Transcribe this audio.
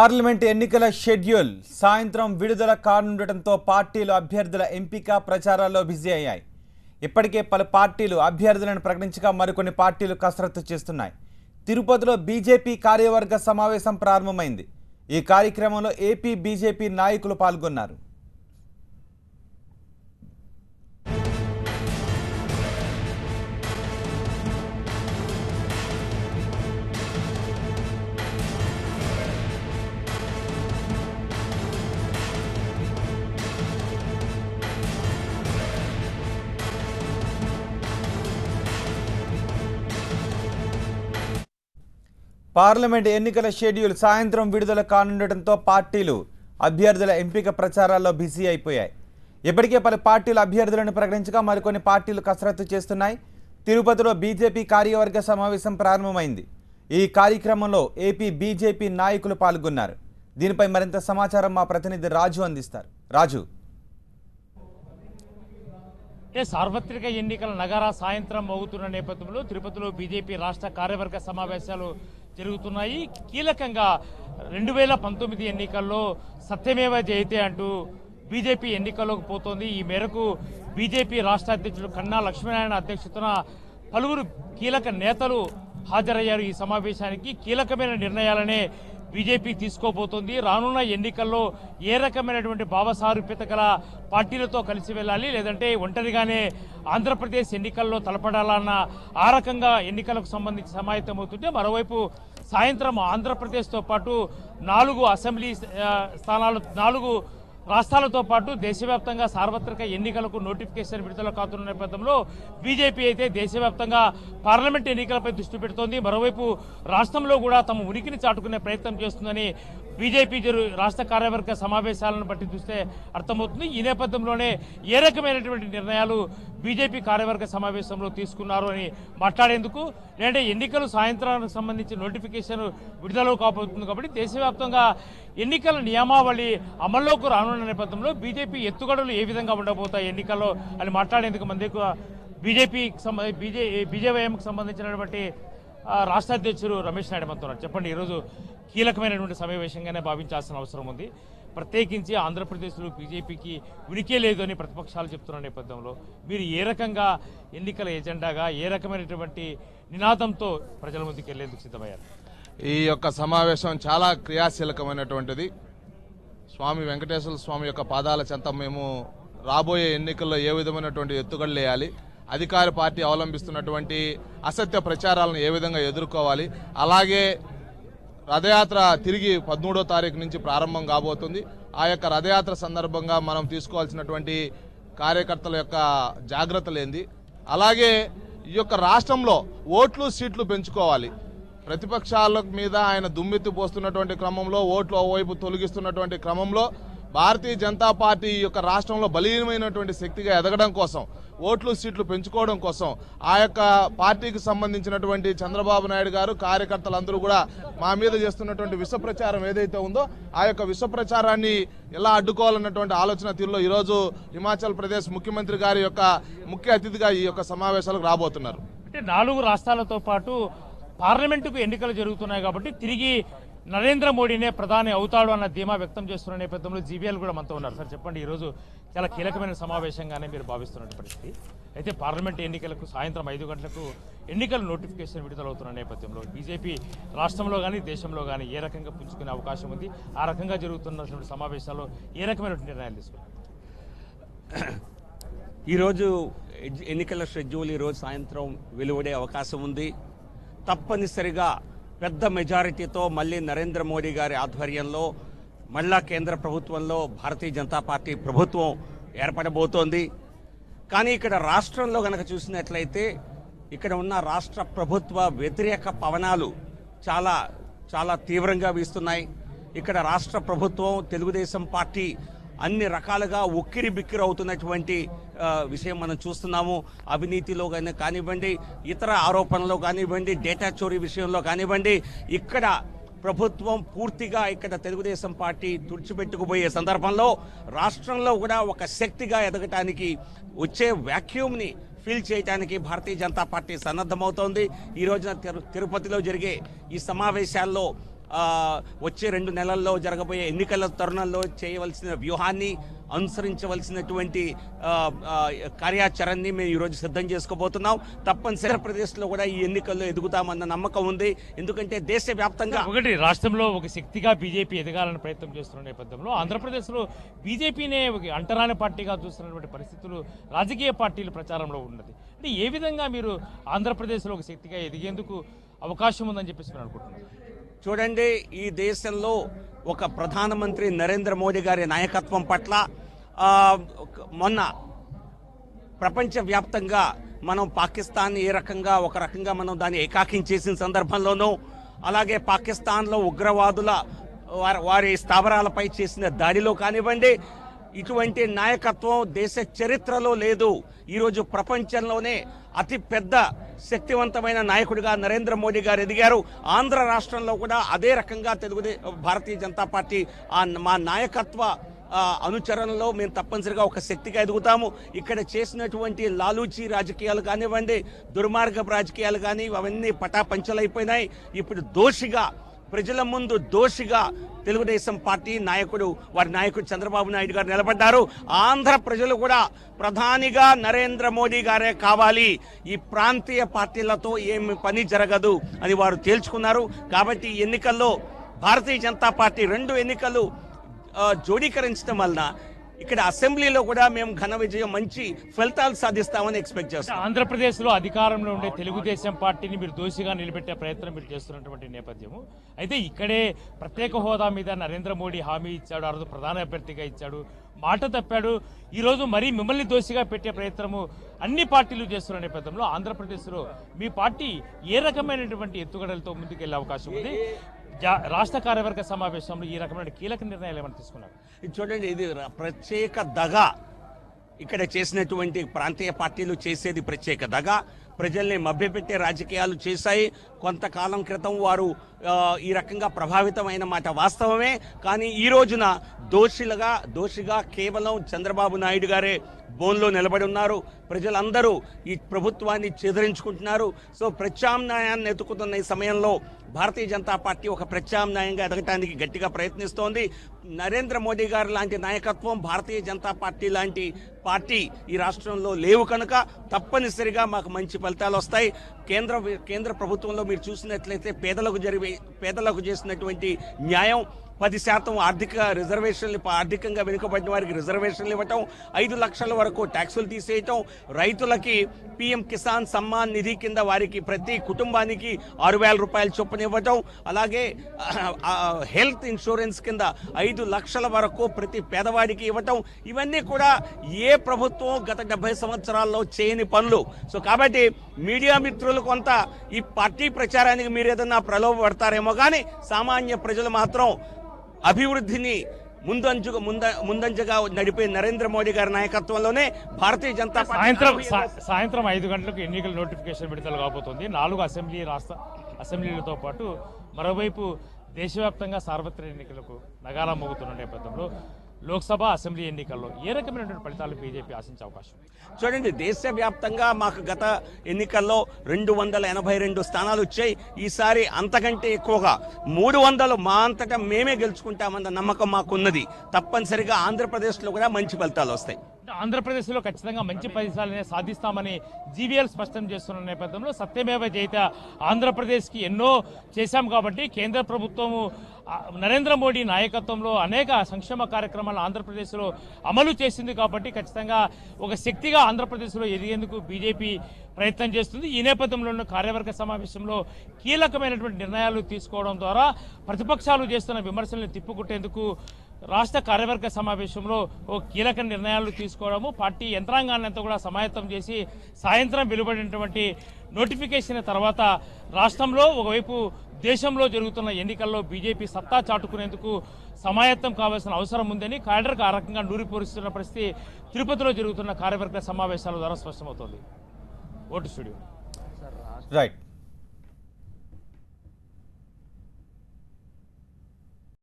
Parliament ఎన్నికల schedule సాయంత్రం విడుదల కానుండటంతో పార్టీలు అభ్యర్థుల ఎంపిక ప్రచారాల్లో బిజీ అయ్యాయి. ఇప్పటికే పలు పార్టీలు అభ్యర్థులను ప్రకటించగా మరికొన్ని పార్టీలు కసరత్తు చేస్తున్నాయి. తిరుపతిలో బీజేపీ కార్యవర్గ సమావేశం ప్రారంభమైంది. ఈ కార్యక్రమంలో ఏపీ బీజేపీ నాయకులు పాల్గొన్నారు. పార్లమెంట్ ఎన్నికల షెడ్యూల్ సాయంత్రం విడుదల కానుండటంతో పార్టీలు అభ్యర్థుల ఎంపిక ప్రచారాల్లో బిజీ అయిపోయాయి. ఇప్పటికే పలు పార్టీలు అభ్యర్థులను ప్రకటించగా మరికొన్ని పార్టీలు కసరత్తు చేస్తున్నాయి. తిరుపతిలో బీజేపీ కార్యవర్గ సమావేశం ప్రారంభమైంది. ఈ కార్యక్రమంలో ఏపీ బీజేపీ నాయకులు పాల్గొన్నారు. దీనిపై మరింత సమాచారం మా ప్రతినిధి రాజు అందిస్తారు. రాజు, సార్వత్రిక ఎన్నికల నగారా సాయంత్రం మోగుతున్న నేపథ్యంలో తిరుపతిలో బీజేపీ రాష్ట్ర కార్యవర్గ సమావేశాలు జరుగుతున్నాయి. కీలకంగా 2019 ఎన్నికల్లో సత్యమేవ జయతే అంటూ బీజేపీ ఎన్నికల్లోకి పోతోంది. ఈ మేరకు బీజేపీ రాష్ట్ర అధ్యక్షుడు కన్నా లక్ష్మీనారాయణ అధ్యక్షతన పలువురు కీలక నేతలు హాజరయ్యారు. ఈ సమావేశానికి కీలకమైన నిర్ణయాలనే బీజేపీ తీసుకోబోతోంది. రానున్న ఎన్నికల్లో ఏ రకమైనటువంటి భావసారూప్యత గల పార్టీలతో కలిసి వెళ్ళాలి, లేదంటే ఒంటరిగానే ఆంధ్రప్రదేశ్ ఎన్నికల్లో తలపడాలన్న ఆ రకంగా ఎన్నికలకు సంబంధించి సమాయత్తమవుతుంటే, మరోవైపు సాయంత్రం ఆంధ్రప్రదేశ్తో పాటు 4 అసెంబ్లీ స్థానాలు 4 రాష్ట్రాలతో పాటు దేశవ్యాప్తంగా సార్వత్రిక ఎన్నికలకు నోటిఫికేషన్ విడుదల కాతున్న నేపథ్యంలో బీజేపీ అయితే దేశవ్యాప్తంగా పార్లమెంట్ ఎన్నికలపై దృష్టి పెడుతోంది. మరోవైపు రాష్ట్రంలో కూడా తమ ఉనికిని చాటుకునే ప్రయత్నం చేస్తుందని బీజేపీ రాష్ట్ర కార్యవర్గ సమావేశాలను బట్టి చూస్తే అర్థమవుతుంది. ఈ నేపథ్యంలోనే ఏ రకమైనటువంటి నిర్ణయాలు బీజేపీ కార్యవర్గ సమావేశంలో తీసుకున్నారు అని మాట్లాడేందుకు, లేదంటే ఎన్నికలు సాయంత్రానికి సంబంధించి నోటిఫికేషన్ విడుదల కాబోతుంది కాబట్టి దేశవ్యాప్తంగా ఎన్నికల నియమావళి అమల్లోకి రానున్న నేపథ్యంలో బీజేపీ ఎత్తుగడలు ఏ విధంగా ఉండబోతాయి ఎన్నికల్లో అని మాట్లాడేందుకు మందికి బీజేవైఎంకి సంబంధించినటువంటి రాష్ట్ర అధ్యక్షుడు రమేష్ నాయుడు మనతో ఉన్నారు. చెప్పండి, ఈరోజు కీలకమైనటువంటి సమావేశంగానే భావించాల్సిన అవసరం ఉంది. ప్రత్యేకించి ఆంధ్రప్రదేశ్లో బీజేపీకి ఉనికే లేదు అని ప్రతిపక్షాలు చెప్తున్న నేపథ్యంలో మీరు ఏ రకంగా ఎన్నికల ఎజెండాగా ఏ రకమైనటువంటి నినాదంతో ప్రజల ముందుకు వెళ్లేందుకు సిద్ధమయ్యారు? ఈ యొక్క సమావేశం చాలా క్రియాశీలకమైనటువంటిది. స్వామి వెంకటేశ్వర స్వామి యొక్క పాదాల చెంత మేము రాబోయే ఎన్నికల్లో ఏ విధమైనటువంటి ఎత్తుగడలు వేయాలి, అధికార పార్టీ అవలంబిస్తున్నటువంటి అసత్య ప్రచారాలను ఏ విధంగా ఎదుర్కోవాలి, అలాగే రథయాత్ర తిరిగి 13వ తారీఖు నుంచి ప్రారంభం కాబోతుంది. ఆ యొక్క రథయాత్ర సందర్భంగా మనం తీసుకోవాల్సినటువంటి కార్యకర్తల యొక్క జాగ్రత్తలు ఏంది, అలాగే ఈ యొక్క రాష్ట్రంలో ఓట్లు సీట్లు పెంచుకోవాలి. ప్రతిపక్షాల మీద ఆయన దుమ్మెత్తి పోస్తున్నటువంటి క్రమంలో, ఓట్లు ఓవైపు తొలగిస్తున్నటువంటి క్రమంలో భారతీయ జనతా పార్టీ ఈ యొక్క రాష్ట్రంలో బలీయమైనటువంటి శక్తిగా ఎదగడం కోసం, ఓట్లు సీట్లు పెంచుకోవడం కోసం ఆ యొక్క పార్టీకి సంబంధించినటువంటి చంద్రబాబు నాయుడు గారు కార్యకర్తలందరూ కూడా మా మీద చేస్తున్నటువంటి విష ప్రచారం ఏదైతే ఉందో ఆ యొక్క విష ప్రచారాన్ని ఎలా అడ్డుకోవాలన్నటువంటి ఆలోచన తీరులో ఈరోజు హిమాచల్ ప్రదేశ్ ముఖ్యమంత్రి గారి యొక్క ముఖ్య అతిథిగా ఈ యొక్క సమావేశాలకు రాబోతున్నారు. అంటే 4 రాష్ట్రాలతో పాటు పార్లమెంటుకు ఎన్నికలు జరుగుతున్నాయి కాబట్టి తిరిగి నరేంద్ర మోడీనే ప్రధాని అవుతాడు అన్న ధీమా వ్యక్తం చేస్తున్న నేపథ్యంలో జీవీఎల్ కూడా మనతో ఉన్నారు. సార్ చెప్పండి, ఈరోజు చాలా కీలకమైన సమావేశంగానే మీరు భావిస్తున్న పరిస్థితి అయితే పార్లమెంట్ ఎన్నికలకు సాయంత్రం 5 గంటలకు ఎన్నికల నోటిఫికేషన్ విడుదలవుతున్న నేపథ్యంలో బీజేపీ రాష్ట్రంలో కానీ దేశంలో కానీ ఏ రకంగా పుంజుకునే అవకాశం ఉంది, ఆ రకంగా జరుగుతున్నటువంటి సమావేశాల్లో ఏ రకమైన నిర్ణయాలు తీసుకున్నారు? ఈరోజు ఎన్నికల షెడ్యూల్ ఈరోజు సాయంత్రం వెలువడే అవకాశం ఉంది. తప్పనిసరిగా పెద్ద మెజారిటీతో మళ్ళీ నరేంద్ర మోడీ గారి ఆధ్వర్యంలో మళ్ళా కేంద్ర ప్రభుత్వంలో భారతీయ జనతా పార్టీ ప్రభుత్వం ఏర్పడబోతోంది. కానీ ఇక్కడ రాష్ట్రంలో కనుక చూసినట్లయితే ఇక్కడ ఉన్న రాష్ట్ర ప్రభుత్వ వ్యతిరేక పవనాలు చాలా చాలా తీవ్రంగా వీస్తున్నాయి. ఇక్కడ రాష్ట్ర ప్రభుత్వం తెలుగుదేశం పార్టీ అన్ని రకాలుగా ఉక్కిరి బిక్కిరి అవుతున్నటువంటి విషయం మనం చూస్తున్నాము. అవినీతిలో కానివ్వండి, ఇతర ఆరోపణలో కానివ్వండి, డేటా చోరీ విషయంలో కానివ్వండి, ఇక్కడ ప్రభుత్వం పూర్తిగా ఇక్కడ తెలుగుదేశం పార్టీ తుడిచిపెట్టుకుపోయే సందర్భంలో రాష్ట్రంలో కూడా ఒక శక్తిగా ఎదగటానికి వచ్చే వ్యాక్యూమ్ని ఫిల్ చేయడానికి భారతీయ జనతా పార్టీ సన్నద్ధమవుతోంది. ఈ రోజున తిరుపతిలో జరిగే ఈ సమావేశాల్లో వచ్చే 2 నెలల్లో జరగబోయే ఎన్నికల తరుణంలో చేయవలసిన వ్యూహాన్ని అనుసరించవలసినటువంటి కార్యాచరణని మేము ఈరోజు సిద్ధం చేసుకోబోతున్నాం. తప్పనిసరి ఆంధ్రప్రదేశ్లో కూడా ఈ ఎన్నికల్లో ఎదుగుతామన్న నమ్మకం ఉంది. ఎందుకంటే దేశవ్యాప్తంగా ఒకటి రాష్ట్రంలో ఒక శక్తిగా బీజేపీ ఎదగాలని ప్రయత్నం చేస్తున్న నేపథ్యంలో ఆంధ్రప్రదేశ్లో బీజేపీనే ఒక అంటరాని పార్టీగా చూస్తున్నటువంటి పరిస్థితులు రాజకీయ పార్టీలు ప్రచారంలో ఉన్నది. అంటే ఏ విధంగా మీరు ఆంధ్రప్రదేశ్లో ఒక శక్తిగా ఎదిగేందుకు అవకాశం ఉందని చెప్పేసి మీరు అనుకుంటున్నారు? చూడండి, ఈ దేశంలో ఒక ప్రధానమంత్రి నరేంద్ర మోడీ గారి నాయకత్వం పట్ల మొన్న ప్రపంచవ్యాప్తంగా మనం పాకిస్తాన్ ఏ రకంగా ఒక రకంగా మనం దాన్ని ఏకాకించేసిన సందర్భంలోనూ, అలాగే పాకిస్తాన్లో ఉగ్రవాదుల వారి స్థావరాలపై చేసిన దాడిలో కానివ్వండి, ఇటువంటి నాయకత్వం దేశ చరిత్రలో లేదు. ఈరోజు ప్రపంచంలోనే అతి పెద్ద శక్తివంతమైన నాయకుడిగా నరేంద్ర మోడీ గారు ఎదిగారు. ఆంధ్ర రాష్ట్రంలో కూడా అదే రకంగా భారతీయ జనతా పార్టీ మా నాయకత్వ అనుచరణలో మేము తప్పనిసరిగా ఒక శక్తిగా ఎదుగుతాము. ఇక్కడ చేసినటువంటి లాలూచి రాజకీయాలు కానివ్వండి, దుర్మార్గపు రాజకీయాలు కానీ అవన్నీ పటాపంచలైపోయినాయి. ఇప్పుడు దోషిగా ప్రజల ముందు తెలుగుదేశం పార్టీ వారి నాయకుడు చంద్రబాబు నాయుడు గారు నిలబడ్డారు. ఆంధ్ర ప్రజలు కూడా ప్రధానిగా నరేంద్ర మోడీ గారే కావాలి, ఈ ప్రాంతీయ పార్టీలతో ఏమి పని జరగదు అని వారు తేల్చుకున్నారు. కాబట్టి ఈ ఎన్నికల్లో భారతీయ జనతా పార్టీ 2 ఎన్నికలు జోడీకరించడం వలన ఇక్కడ అసెంబ్లీలో కూడా మేము ఘన విజయం, మంచి ఫలితాలు సాధిస్తామని ఎక్స్పెక్ట్ చేస్తాం. ఆంధ్రప్రదేశ్లో అధికారంలో ఉండే తెలుగుదేశం పార్టీని మీరు దోషిగా నిలబెట్టే ప్రయత్నం మీరు చేస్తున్నటువంటి నేపథ్యము, అయితే ఇక్కడే ప్రత్యేక హోదా మీద నరేంద్ర మోడీ హామీ ఇచ్చాడు, ఆ రోజు ప్రధాన అభ్యర్థిగా ఇచ్చాడు, మాట తప్పాడు. ఈరోజు మరీ మిమ్మల్ని దోషిగా పెట్టే ప్రయత్నము అన్ని పార్టీలు చేస్తున్న నేపథ్యంలో ఆంధ్రప్రదేశ్లో మీ పార్టీ ఏ రకమైనటువంటి ఎత్తుగడలతో ముందుకెళ్లే అవకాశం ఉంది? రాష్ట్ర కార్యవర్గ సమావేశంలో ఈ రకమైన కీలక నిర్ణయాలు ఏమైనా తీసుకున్నారు? చూడండి, ఇది ప్రత్యేక దగా. ఇక్కడ చేసినటువంటి ప్రాంతీయ పార్టీలు చేసేది ప్రత్యేక దగా. ప్రజల్ని మభ్యపెట్టే రాజకీయాలు చేశాయి. కొంతకాలం క్రితం వారు ఈ రకంగా ప్రభావితమైన మాట వాస్తవమే. కానీ ఈ రోజున దోషిగా కేవలం చంద్రబాబు నాయుడు గారే బోన్లో నిలబడి ఉన్నారు. ప్రజలందరూ ఈ ప్రభుత్వాన్ని చెదిరించుకుంటున్నారు. సో ప్రత్యామ్నాయాన్ని ఎత్తుకుతున్న ఈ సమయంలో భారతీయ జనతా పార్టీ ఒక ప్రత్యామ్నాయంగా ఎదగటానికి గట్టిగా ప్రయత్నిస్తోంది. నరేంద్ర మోడీ గారు లాంటి నాయకత్వం, భారతీయ జనతా పార్టీ లాంటి పార్టీ ఈ రాష్ట్రంలో లేవు కనుక తప్పనిసరిగా మాకు మంచి ఫలితాలు వస్తాయి. కేంద్ర ప్రభుత్వంలో మీరు చూసినట్లయితే పేదలకు చేసినటువంటి న్యాయం, 10% ఆర్థిక రిజర్వేషన్లు, ఆర్థికంగా వెనుకబడిన వారికి రిజర్వేషన్లు ఇవ్వటం, 5 లక్షల వరకు ట్యాక్సులు తీసేయటం, రైతులకి PM కిసాన్ సమ్మాన్ నిధి కింద వారికి ప్రతి కుటుంబానికి 6,000 రూపాయల చొప్పున ఇవ్వటం, అలాగే హెల్త్ ఇన్సూరెన్స్ కింద 5 లక్షల వరకు ప్రతి పేదవాడికి ఇవ్వటం, ఇవన్నీ కూడా ఏ ప్రభుత్వం గత 70 సంవత్సరాల్లో చేయని పనులు. సో కాబట్టి మీడియా మిత్రులు కొంత ఈ పార్టీ ప్రచారానికి మీరు ఏదన్నా ప్రలోభపడతారేమో, కానీ సామాన్య ప్రజలు మాత్రం అభివృద్ధిని ముందంజగా నడిపే నరేంద్ర మోడీ గారి నాయకత్వంలోనే భారతీయ జనతా పార్టీ సాయంత్రం 5 గంటలకు ఎన్నికల నోటిఫికేషన్ విడుదల కాబోతోంది. 4 రాష్ట్ర అసెంబ్లీలతో పాటు మరోవైపు దేశవ్యాప్తంగా సార్వత్రిక ఎన్నికలకు నగారా మోగుతున్న నేపథ్యంలో లోక్సభ, అసెంబ్లీ ఎన్నికల్లో ఏ రకమైనటువంటి ఫలితాలు బీజేపీ ఆశించే అవకాశం? చూడండి, దేశవ్యాప్తంగా మాకు గత ఎన్నికల్లో 282 స్థానాలు వచ్చాయి. ఈసారి అంతకంటే ఎక్కువగా 300 మా అంతటా మేమే గెలుచుకుంటామన్న నమ్మకం మాకున్నది. తప్పనిసరిగా ఆంధ్రప్రదేశ్లో కూడా మంచి ఫలితాలు వస్తాయి. ఆంధ్రప్రదేశ్లో ఖచ్చితంగా మంచి ఫలితాలనే సాధిస్తామని జీవీఎల్ స్పష్టం చేస్తున్న నేపథ్యంలో సత్యమేవ జయత, ఆంధ్రప్రదేశ్కి ఎన్నో చేశాం కాబట్టి కేంద్ర ప్రభుత్వము నరేంద్ర మోడీ నాయకత్వంలో అనేక సంక్షేమ కార్యక్రమాలు ఆంధ్రప్రదేశ్లో అమలు చేసింది కాబట్టి ఖచ్చితంగా ఒక శక్తిగా ఆంధ్రప్రదేశ్లో ఎదిగేందుకు బీజేపీ ప్రయత్నం చేస్తుంది. ఈ నేపథ్యంలో కార్యవర్గ సమావేశంలో కీలకమైనటువంటి నిర్ణయాలు తీసుకోవడం ద్వారా ప్రతిపక్షాలు చేస్తున్న విమర్శలను తిప్పుకొట్టేందుకు రాష్ట్ర కార్యవర్గ సమావేశంలో ఓ కీలక నిర్ణయాలు తీసుకోవడము, పార్టీ యంత్రాంగాన్ని అంతా కూడా సమాయత్తం చేసి సాయంత్రం వెలువడినటువంటి నోటిఫికేషన్ తర్వాత రాష్ట్రంలో ఒకవైపు దేశంలో జరుగుతున్న ఎన్నికల్లో బీజేపీ సత్తా చాటుకునేందుకు సమాయత్తం కావాల్సిన అవసరం ఉందని క్యాడర్కు ఆ రకంగా నూరిపోరుస్తున్న పరిస్థితి తిరుపతిలో జరుగుతున్న కార్యవర్గ సమావేశాల ద్వారా స్పష్టమవుతోంది. Vote studio. రైట్.